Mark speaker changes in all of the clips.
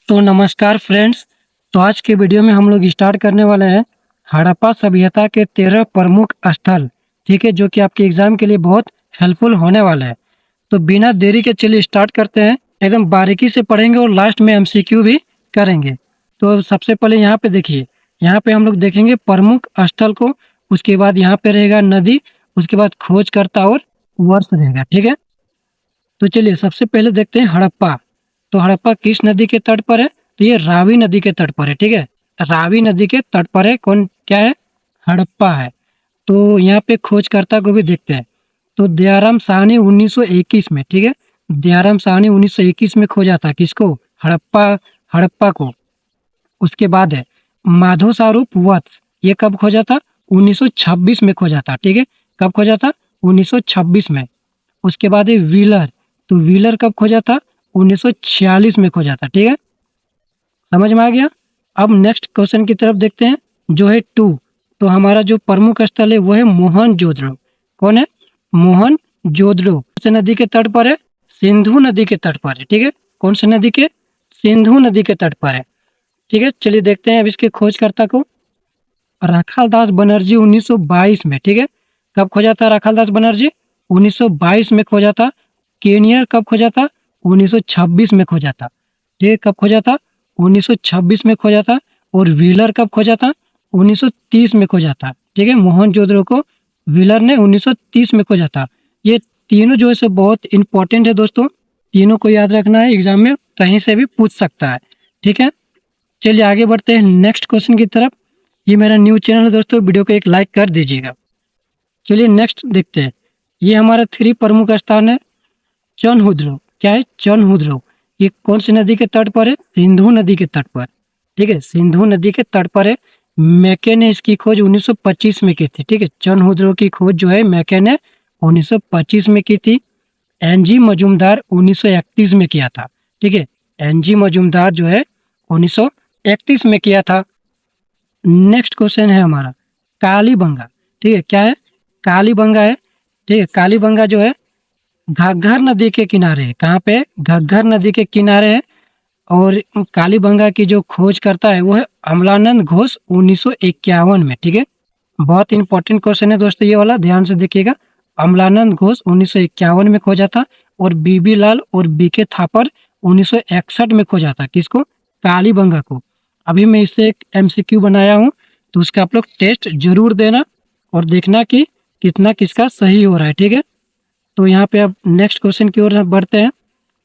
Speaker 1: तो नमस्कार फ्रेंड्स। तो आज के वीडियो में हम लोग स्टार्ट करने वाले हैं हड़प्पा सभ्यता के 13 प्रमुख स्थल। ठीक है, जो कि आपके एग्जाम के लिए बहुत हेल्पफुल होने वाला है। तो बिना देरी के चलिए स्टार्ट करते हैं। एकदम बारीकी से पढ़ेंगे और लास्ट में एमसीक्यू भी करेंगे। तो सबसे पहले यहाँ पे देखिए, यहाँ पे हम लोग देखेंगे प्रमुख स्थल को। उसके बाद यहाँ पे रहेगा नदी, उसके बाद खोजकर्ता और वर्ष रहेगा। ठीक है, तो चलिए सबसे पहले देखते हैं हड़प्पा। तो हड़प्पा किस नदी के तट पर है? तो ये रावी नदी के तट पर है। ठीक है, रावी नदी के तट पर है। कौन क्या है? हड़प्पा है। तो यहाँ पे खोजकर्ता को भी देखते हैं। तो दयाराम साहनी 1921 में, ठीक है, दयाराम साहनी 1921 में खोजा था किसको? हड़प्पा, हड़प्पा को। उसके बाद है माधो सारूप वत्स, ये कब खोजा था? 1926 में खोजा था। ठीक है, कब खोजा था? 1926 में। उसके बाद है व्हीलर। तो व्हीलर कब खोजा था? 1946 में खोजा था। ठीक है, समझ में आ गया। अब नेक्स्ट क्वेश्चन की तरफ देखते हैं, जो है 2। तो हमारा जो प्रमुख स्थल है वो है मोहनजोदड़ो। कौन है? मोहनजोदड़ो कौन से नदी के तट पर है? सिंधु नदी के तट पर है। ठीक है, कौन सी नदी के? सिंधु नदी के तट पर है। ठीक है, चलिए देखते हैं अब इसके खोजकर्ता को। राखालदास बनर्जी 1922 में। ठीक है, कब खोजा था राखालदास बनर्जी? 1922 में खोजा था। केनियर कब खोजा था? 1926 में खोजा था। ठीक है, कब खोजा था? 1926 में खोजा था। और व्हीलर कब खोजा था? 1930 में खोजा था। ठीक है, मोहनजोदड़ो को व्हीलर ने 1930 में खोजा था। ये तीनों जो है सो बहुत इंपॉर्टेंट है दोस्तों, तीनों को याद रखना है, एग्जाम में कहीं से भी पूछ सकता है। ठीक है, चलिए आगे बढ़ते हैं नेक्स्ट क्वेश्चन की तरफ। ये मेरा न्यू चैनल है दोस्तों, वीडियो को एक लाइक कर दीजिएगा। चलिए नेक्स्ट देखते हैं। ये हमारा 3 प्रमुख स्थान है। चनहुद्रो, क्या है? चनहुद्रो, ये कौन सी नदी के तट पर है? सिंधु नदी के तट पर। ठीक है, सिंधु नदी के तट पर है। मैके ने इसकी खोज 1925 में की थी। ठीक है, चनहुद्रो की खोज जो है मैके ने 1925 में की थी। एनजी मजूमदार 1931 में किया था। ठीक है, एनजी मजूमदार जो है 1931 में किया था। नेक्स्ट क्वेश्चन है हमारा कालीबंगा। ठीक है, क्या है? कालीबंगा है। ठीक है, कालीबंगा जो है घग्गर नदी के किनारे है। कहाँ पे? घग्गर नदी के किनारे है। और कालीबंगा की जो खोज करता है वो है अमलानंद घोष 1951 में। ठीक है, बहुत इंपॉर्टेंट क्वेश्चन है दोस्तों ये वाला, ध्यान से देखिएगा। अमलानंद घोष 1951 में खोजा था। और बीबी लाल और बीके थापर 1961 में खोजा था। किसको? कालीबंगा को। अभी मैं इससे एक एमसीक्यू बनाया हूँ, तो उसका आप लोग टेस्ट जरूर देना और देखना कि कितना किसका सही हो रहा है। ठीक है, तो यहाँ पे अब नेक्स्ट क्वेश्चन की ओर बढ़ते हैं।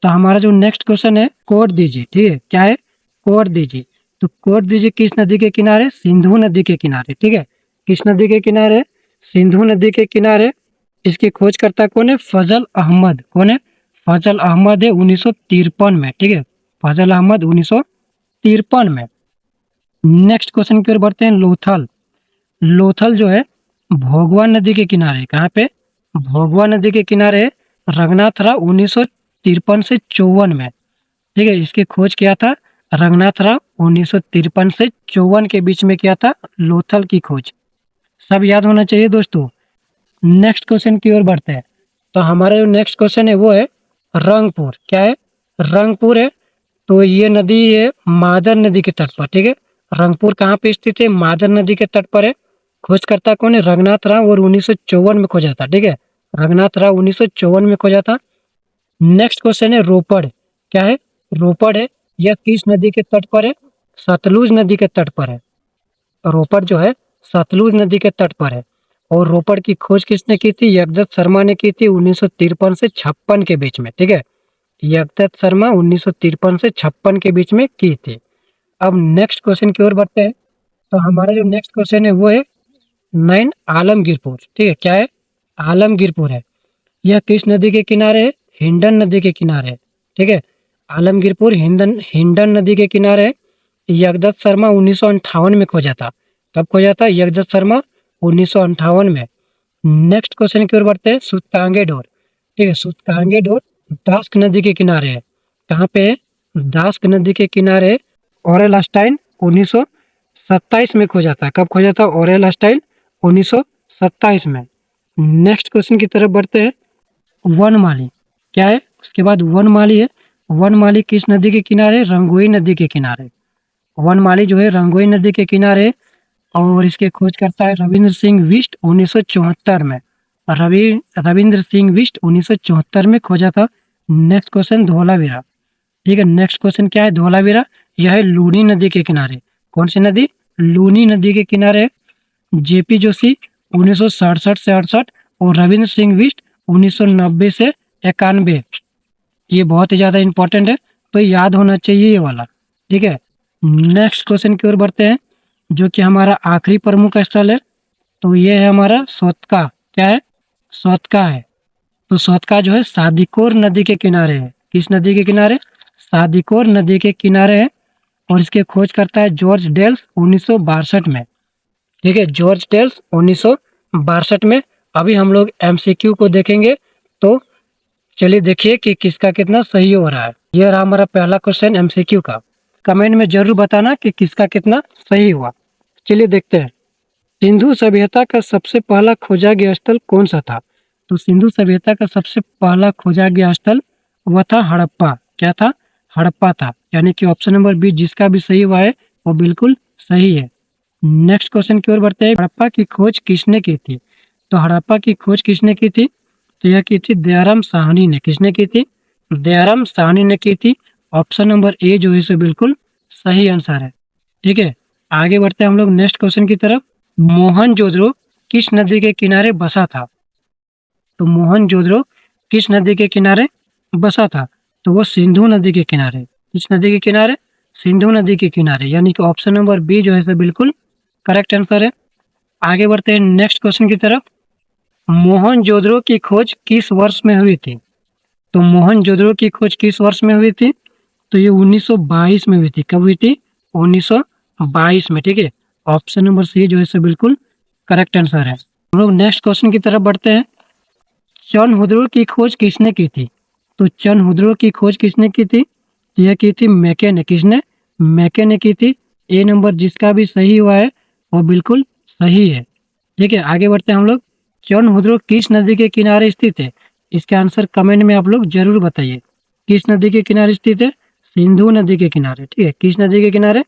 Speaker 1: तो हमारा जो नेक्स्ट क्वेश्चन है, कोड दीजिए। ठीक है, क्या है? कोड दीजिए। तो कोड दीजिए किस नदी के किनारे? सिंधु नदी के किनारे। ठीक है, किस नदी के किनारे? सिंधु नदी के किनारे। इसकी खोजकर्ता कौन है? फजल अहमद। कौन है? फजल अहमद है 1953 में। ठीक है, फजल अहमद 1953 में। नेक्स्ट क्वेश्चन की ओर बढ़ते हैं। लोथल। लोथल जो है भोगवा नदी के किनारे। कहाँ पे? भोगवा नदी के किनारे रंगनाथ राव 1953 से 54 में। ठीक है, इसकी खोज किया था रंगनाथ राव 1953 से 54 के बीच में किया था लोथल की खोज। सब याद होना चाहिए दोस्तों। नेक्स्ट क्वेश्चन की ओर बढ़ते हैं। तो हमारा जो नेक्स्ट क्वेश्चन है वो है रंगपुर। क्या है? रंगपुर है। तो ये नदी है मादर नदी के तट पर। ठीक है, रंगपुर कहाँ पे स्थित है? मादर नदी के तट पर है। खोजकर्ता कौन है? रंगनाथ राव और 1954 में खोजा था। ठीक है, रंगनाथ राव 1954 में खोजा था। नेक्स्ट क्वेश्चन है रोपड़। क्या है? रोपड़ है। यह किस नदी के तट पर है? सतलुज नदी के तट पर है। रोपड़ जो है सतलुज नदी के तट पर है। और रोपड़ की खोज किसने की थी? यज्ञदत्त शर्मा ने की थी 1953 से 56 के बीच में। ठीक है, यज्ञदत्त शर्मा 1953 से 56 के बीच में की थी। अब नेक्स्ट क्वेश्चन की ओर बढ़ते हैं। तो हमारा जो नेक्स्ट क्वेश्चन है वो है 9 आलमगीरपुर। ठीक है, क्या है? आलमगीरपुर है। यह किस नदी के किनारे है? हिंडन नदी के किनारे है। ठीक है, आलमगीरपुर हिंडन हिंडन नदी के किनारे है। यज्ञदत्त शर्मा 1958 में खोजा था। कब खोजा था यज्ञदत्त शर्मा? 1958 में। नेक्स्ट क्वेश्चन की ओर बढ़ते हैं। सूतकांगे डोर। ठीक है, सूतकांगे डोर दास्क नदी के किनारे है। कहाँ पे है? दास्क नदी के किनारे। ओरेल स्टाइन 1927 में खोजा था। कब खोजा था ओरेल स्टाइन? 1927 में। नेक्स्ट क्वेश्चन की तरफ बढ़ते हैं। वनमाली। क्या है? उसके बाद वनमाली है। वनमाली किस नदी के किनारे? रंगोई नदी के किनारे। वनमाली जो है रंगोई नदी के किनारे, और इसके खोज करता है रविंद्र सिंह बिष्ट 1974 में। रवि रविंद्र सिंह बिष्ट 1974 में खोजा था। Next question Dholavira. ठीक है, नेक्स्ट क्वेश्चन क्या है? धोलावीरा। यह है लूनी नदी के किनारे। कौन सी नदी? लूनी नदी के किनारे। जेपी जोशी 1967 से 68 और रविंद्र सिंह बिष्ट 1990 से 91। ये बहुत ही ज्यादा इंपॉर्टेंट है, तो याद होना चाहिए ये वाला। ठीक है, नेक्स्ट क्वेश्चन की ओर बढ़ते हैं, जो कि हमारा आखिरी प्रमुख स्थल है। तो ये है हमारा सोतका। क्या है? सोतका है। तो सोतका जो है सादिकोर नदी के किनारे है। किस नदी के किनारे? सादिकोर नदी के किनारे है, और इसके खोज करता है जॉर्ज डेल्स 1962 में। ठीक है, जॉर्ज डेल्स 1962 में। अभी हम लोग एमसीक्यू को देखेंगे, तो चलिए देखिए कि किसका कितना सही हो रहा है। ये रहा हमारा पहला क्वेश्चन एमसीक्यू का। कमेंट में जरूर बताना कि किसका कितना सही हुआ। चलिए देखते हैं। सिंधु सभ्यता का सबसे पहला खोजा गया स्थल कौन सा था? तो सिंधु सभ्यता का सबसे पहला खोजा गया स्थल वह था हड़प्पा। क्या था? हड़प्पा था। यानी कि ऑप्शन नंबर बी जिसका भी सही हुआ है वो बिल्कुल सही है। नेक्स्ट क्वेश्चन की ओर बढ़ते हैं। हड़प्पा की खोज किसने की थी? तो हड़प्पा की खोज किसने की थी? तो यह की थी दयाराम साहनी ने। किसने की थी? दयाराम साहनी ने की थी। ऑप्शन नंबर ए जो है इसे बिल्कुल सही आंसर है। ठीक है, आगे बढ़ते हैं हम लोग नेक्स्ट क्वेश्चन की तरफ। मोहनजोदड़ो किस नदी के किनारे बसा था? तो मोहनजोदड़ो किस नदी के किनारे बसा था? तो वो सिंधु नदी के किनारे। किस नदी के किनारे? सिंधु नदी के किनारे। यानी कि ऑप्शन नंबर बी जो है इसे बिल्कुल करेक्ट आंसर है। आगे बढ़ते हैं नेक्स्ट क्वेश्चन की तरफ। मोहनजोदड़ो की खोज किस वर्ष में हुई थी? तो मोहनजोदड़ो की खोज किस वर्ष में हुई थी? तो ये 1922 में हुई थी। कब हुई थी? 1922 में। ठीक है, ऑप्शन नंबर सी जो है इसे बिल्कुल करेक्ट आंसर है। हम लोग नेक्स्ट क्वेश्चन की तरफ बढ़ते हैं। चंद्रहुदड़ो की खोज किसने की थी? तो चंद्रहुदड़ो की खोज किसने की थी? यह की थी मैके ने। किसने? मैके ने की थी। ए नंबर जिसका भी सही हुआ है वो बिल्कुल सही है। ठीक है, आगे बढ़ते हैं हम लोग। चंद्रहुदड़ो किस नदी के किनारे स्थित है? इसका आंसर कमेंट में आप लोग जरूर बताइए। किस नदी के किनारे स्थित है? सिंधु नदी के किनारे। ठीक है, किस नदी के किनारे?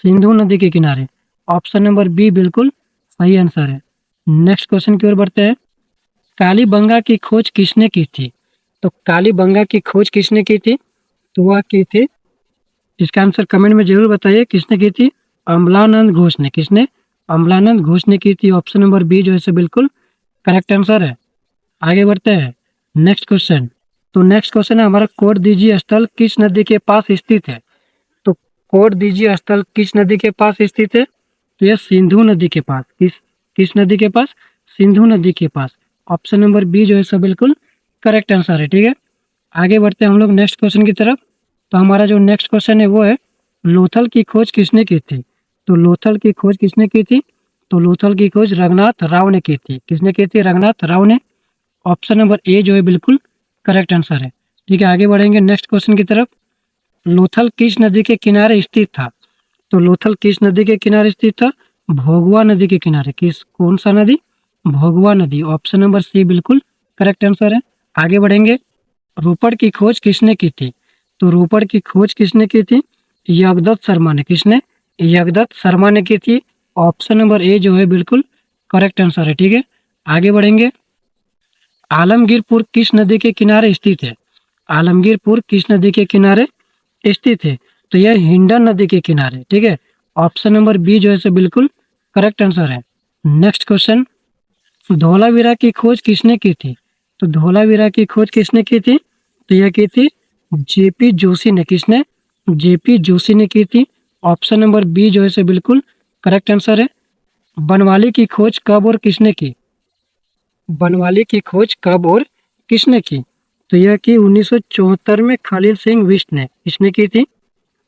Speaker 1: सिंधु नदी के किनारे। ऑप्शन नंबर बी बिल्कुल सही आंसर है। नेक्स्ट क्वेश्चन की ओर बढ़ते हैं। कालीबंगा की खोज किसने की थी? तो कालीबंगा की खोज किसने की थी? तो वह की थी, इसका आंसर कमेंट में जरूर बताइए किसने की थी? अमलानंद घोष ने। किसने? अमलानंद घोष ने की थी। ऑप्शन नंबर बी जो है इसे बिल्कुल करेक्ट आंसर है। आगे बढ़ते हैं नेक्स्ट क्वेश्चन। तो नेक्स्ट क्वेश्चन है हमारा, कोट दीजिए स्थल किस नदी के पास स्थित है? तो कोट दीजिए स्थल किस नदी के पास स्थित है? तो यह सिंधु नदी के पास। किस किस नदी के पास? सिंधु नदी के पास। ऑप्शन नंबर बी जो है सब बिल्कुल करेक्ट आंसर है। ठीक है, आगे बढ़ते हैं हम लोग नेक्स्ट क्वेश्चन की तरफ। तो हमारा जो नेक्स्ट क्वेश्चन है वो है, लोथल की खोज किसने की थी? तो लोथल की खोज किसने की थी? तो लोथल की खोज रघुनाथ राव ने की थी। किसने की थी? रघुनाथ राव ने। ऑप्शन नंबर ए जो है बिल्कुल करेक्ट आंसर है। ठीक है, आगे बढ़ेंगे नेक्स्ट क्वेश्चन की तरफ। लोथल किस नदी के किनारे स्थित था? तो लोथल किस नदी के किनारे स्थित था? भोगवा नदी के किनारे। किस कौन सा नदी? भोगवा नदी। ऑप्शन नंबर सी बिल्कुल करेक्ट आंसर है। आगे बढ़ेंगे। रोपड़ की खोज किसने की थी? तो रोपड़ की खोज किसने की थी? यगदत्त शर्मा ने। किसने? यगदत्त शर्मा ने की थी। ऑप्शन नंबर ए जो है बिल्कुल करेक्ट आंसर है। ठीक है, आगे बढ़ेंगे। आलमगीरपुर किस नदी के किनारे स्थित है? आलमगीरपुर किस नदी के किनारे स्थित है? तो यह हिंडन नदी के किनारे। ठीक है, ऑप्शन नंबर बी जो है इसे बिल्कुल करेक्ट आंसर है। Next question. धोलावीरा की खोज किसने की थी? तो धोलावीरा की खोज किसने की थी? तो यह की थी जेपी जोशी ने। किसने? जेपी जोशी ने की थी। ऑप्शन नंबर बी जो है इसे बिल्कुल करेक्ट आंसर है। बनवाली की खोज कब और किसने की? बनवाली की खोज कब और किसने की? तो यह की 1974 में खालिद सिंह बिष्ट ने। किसने की थी?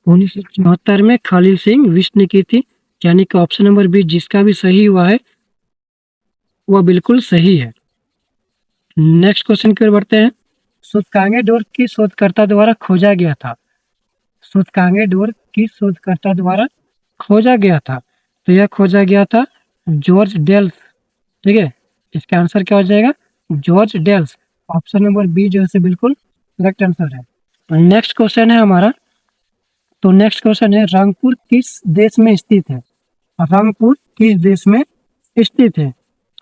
Speaker 1: 1974 में खालिद सिंह बिष्ट ने की थी। यानी कि ऑप्शन नंबर बी जिसका भी सही हुआ है वह बिल्कुल सही है। नेक्स्ट क्वेश्चन की ओर बढ़ते हैं। सूचकांगे डोर किस शोधकर्ता द्वारा खोजा गया था? सूचकांगे डोर किस शोधकर्ता द्वारा खोजा गया था? तो यह खोजा गया था जॉर्ज डेल्स। ठीक है, इसका आंसर क्या हो जाएगा? George Dales. Option number b जो है बिल्कुल करेक्ट आंसर है। नेक्स्ट क्वेश्चन है हमारा, तो नेक्स्ट क्वेश्चन है रंगपुर किस देश में स्थित है? रंगपुर किस देश में स्थित है?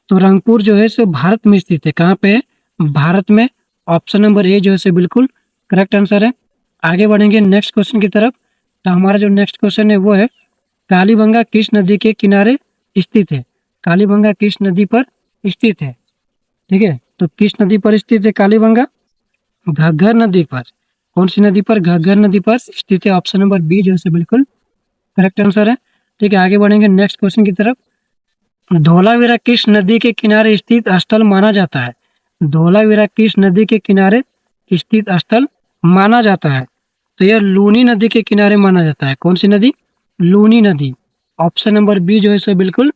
Speaker 1: तो रंगपुर जो है सो भारत में स्थित है। कहाँ पे है? भारत में। ऑप्शन नंबर ए जो है सो बिल्कुल करेक्ट आंसर है। आगे बढ़ेंगे नेक्स्ट क्वेश्चन की तरफ। तो हमारा जो नेक्स्ट क्वेश्चन है वो है कालीबंगा किस नदी के किनारे स्थित है? कालीबंगा किस नदी पर स्थित है? ठीक है, तो किस नदी पर स्थित है कालीबंगा? घग्गर नदी पर। कौन सी नदी पर? घग्गर नदी पर स्थित है। ऑप्शन नंबर बी जो है बिल्कुल करेक्ट आंसर है। ठीक है, आगे बढ़ेंगे नेक्स्ट क्वेश्चन की तरफ। धौलावीरा किस नदी के किनारे स्थित स्थल माना जाता है? धौलावीरा किस नदी के किनारे स्थित स्थल माना जाता है? तो यह लूनी नदी के किनारे माना जाता है। कौन सी नदी? लूनी नदी। ऑप्शन नंबर बी जो है सो बिल्कुल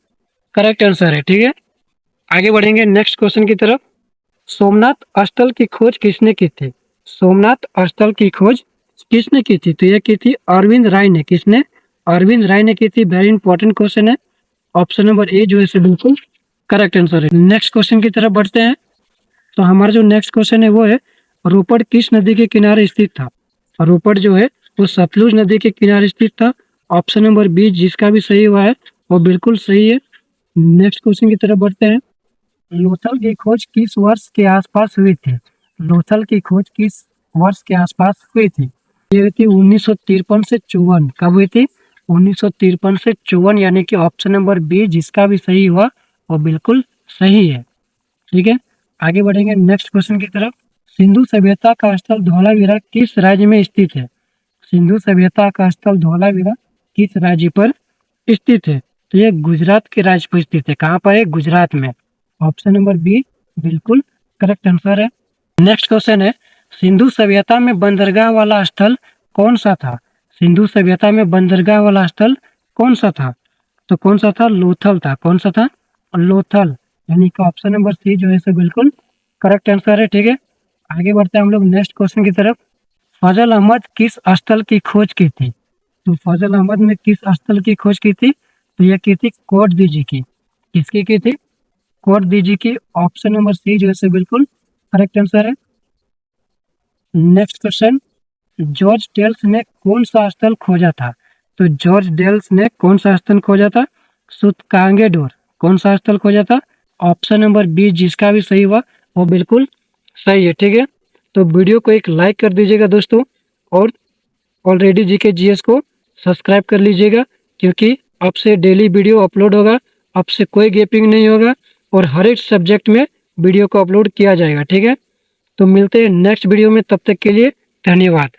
Speaker 1: करेक्ट आंसर है। ठीक है, आगे बढ़ेंगे नेक्स्ट क्वेश्चन की तरफ। सोमनाथ स्थल की खोज किसने की थी? सोमनाथ स्थल की खोज किसने की थी? तो यह की थी अरविंद राय ने। किसने? अरविंद राय ने की थी। वेरी इंपॉर्टेंट क्वेश्चन है। ऑप्शन नंबर ए जो है बिल्कुल करेक्ट आंसर है। नेक्स्ट क्वेश्चन की तरफ बढ़ते हैं। तो हमारा जो नेक्स्ट क्वेश्चन है वो है रोपड़ किस नदी के किनारे स्थित था? रोपड़ जो है वो सतलुज नदी के किनारे स्थित था। ऑप्शन नंबर बी जिसका भी सही हुआ है वो बिल्कुल सही है। नेक्स्ट क्वेश्चन की तरफ बढ़ते हैं। लोथल की खोज किस वर्ष के आसपास हुई थी? लोथल की खोज किस वर्ष के आसपास हुई थी? ये हुई थी 1953 से 54। कब हुई थी? 1953 से 54, यानी कि ऑप्शन नंबर बी जिसका भी सही हुआ वो बिल्कुल सही है। ठीक है, आगे बढ़ेंगे नेक्स्ट क्वेश्चन की तरफ। सिंधु सभ्यता का स्थल धौलावीरा किस राज्य में स्थित है? सिंधु सभ्यता का स्थल धौलावीरा किस राज्य पर स्थित है? तो ये गुजरात के राज्य पर स्थित है। कहाँ पर है? गुजरात में। ऑप्शन नंबर बी बिल्कुल करेक्ट आंसर है। नेक्स्ट क्वेश्चन है सिंधु सभ्यता में बंदरगाह वाला स्थल कौन सा था? सिंधु सभ्यता में बंदरगाह वाला स्थल कौन सा था? तो कौन सा था? लोथल था। कौन सा था? लोथल, यानी कि ऑप्शन नंबर सी जो है सो बिल्कुल करेक्ट आंसर है। ठीक है, आगे बढ़ते हैं हम लोग नेक्स्ट क्वेश्चन की तरफ। फजल अहमद किस स्थल की खोज की थी? तो फजल अहमद ने किस स्थल की खोज की थी? तो यह की थी कोट दीजी की। किसकी की थी? कोट दीजी की। ऑप्शन नंबर सी जो है बिल्कुल करेक्ट आंसर है। नेक्स्ट क्वेश्चन, जॉर्ज टेल्स ने कौन सा स्थल खोजा था? तो जॉर्ज डेल्स ने कौन सा स्थल खोजा था? सुतकांगेडोर। कौन सा स्थल खोजा था? ऑप्शन नंबर बी जिसका भी सही हुआ वो बिल्कुल सही है। ठीक है, तो वीडियो को एक लाइक कर दीजिएगा दोस्तों, और ऑलरेडी जीके जीएस को सब्सक्राइब कर लीजिएगा, क्योंकि अब से डेली वीडियो अपलोड होगा। अब से कोई गैपिंग नहीं होगा और हर एक सब्जेक्ट में वीडियो को अपलोड किया जाएगा। ठीक है, तो मिलते हैं नेक्स्ट वीडियो में, तब तक के लिए धन्यवाद।